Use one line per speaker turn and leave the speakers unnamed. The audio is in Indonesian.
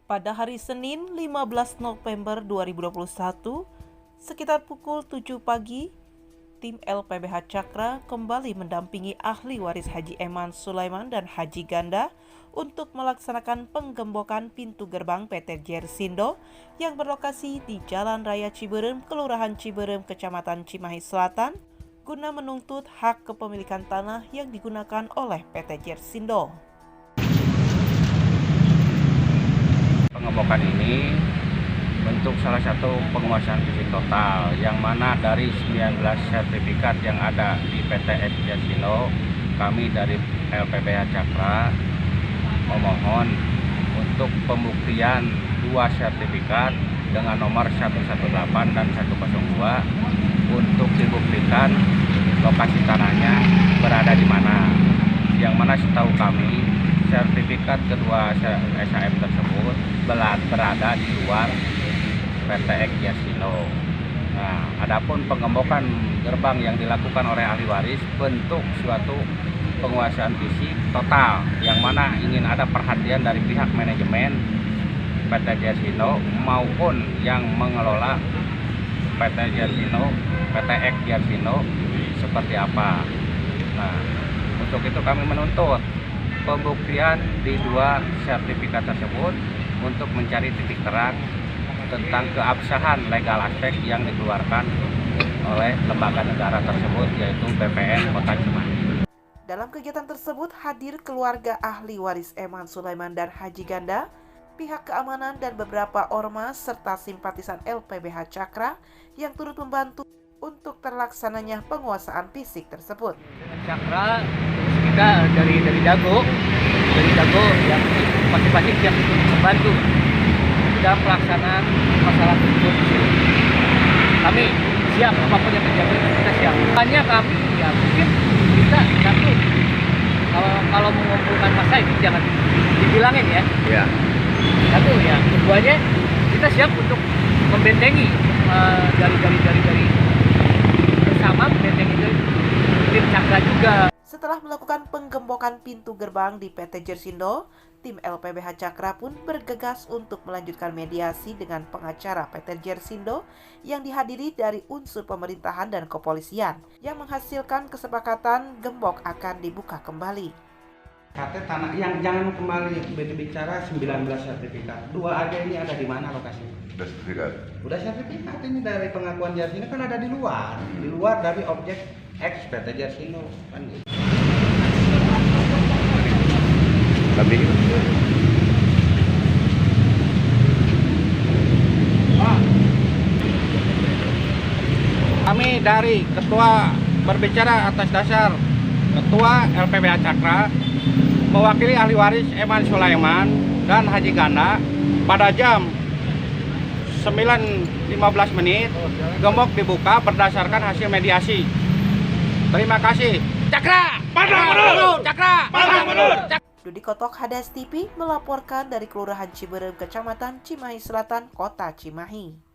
Pada hari Senin 15 November 2021, sekitar pukul 7 pagi, tim LPBH Cakra kembali mendampingi ahli waris Haji Eman Sulaiman dan Haji Ganda untuk melaksanakan penggembokan pintu gerbang PT Jersindo yang berlokasi di Jalan Raya Ciberem, Kelurahan Ciberem, Kecamatan Cimahi Selatan, guna menuntut hak kepemilikan tanah yang digunakan oleh PT Jersindo.
Pengembokan ini bentuk salah satu penguasaan fisik total, yang mana dari 19 sertifikat yang ada di PT Jersindo, kami dari LPBH Cakra memohon untuk pembuktian 2 sertifikat dengan nomor 118 dan 102 untuk dibuktikan lokasi tanahnya berada di mana. Yang mana setahu kami sertifikat kedua SHM tersebut berada di luar PT Jersindo. Nah, adapun penggembokan gerbang yang dilakukan oleh ahli waris bentuk suatu penguasaan fisik total, yang mana ingin ada perhatian dari pihak manajemen PT Jersindo maupun yang mengelola PT Jersindo, PT Jersindo seperti apa. Nah, untuk itu kami menuntut pembuktian di 2 sertifikat tersebut untuk mencari titik terang tentang keabsahan legal aspek yang dikeluarkan oleh lembaga negara tersebut, yaitu BPN Kota Cimahi.
Dalam kegiatan tersebut hadir keluarga ahli waris Eman Sulaiman dan Haji Ganda, pihak keamanan dan beberapa ormas serta simpatisan LPBH Cakra yang turut membantu untuk terlaksananya penguasaan fisik tersebut.
Cakra kita dari Dago yang pasti siap untuk membantu dalam pelaksanaan masalah tersebut. Kami siap apapun yang terjadi, kita siap. Hanya kami ya mungkin kita satu, kalau mengumpulkan massa itu jangan dibilangin ya.
Ya.
Satu ya, keduanya kita siap untuk membentengi dari bersama membentengi tim Cakra juga.
Setelah melakukan penggembokan pintu gerbang di PT Jersindo, tim LPBH Cakra pun bergegas untuk melanjutkan mediasi dengan pengacara PT Jersindo yang dihadiri dari unsur pemerintahan dan kepolisian, yang menghasilkan kesepakatan gembok akan dibuka kembali.
KT tanah yang jangan kembali bicara 19 sertifikat. 2 aja ini ada di mana lokasinya?
Udah sertifikat.
Udah sertifikat ini dari pengakuan Jersindo kan ada di luar dari objek X PT Jersindo kan gitu.
Kami dari Ketua berbicara atas dasar Ketua LPBH Cakra mewakili ahli waris Eman Sulaiman dan Haji Ganda pada jam 9.15 gembok dibuka berdasarkan hasil mediasi. Terima kasih. Cakra! Pantang mundur! Cakra! Pantang mundur!
Dudi Kotok, Hadas TV melaporkan dari Kelurahan Ciberem, Kecamatan Cimahi Selatan, Kota Cimahi.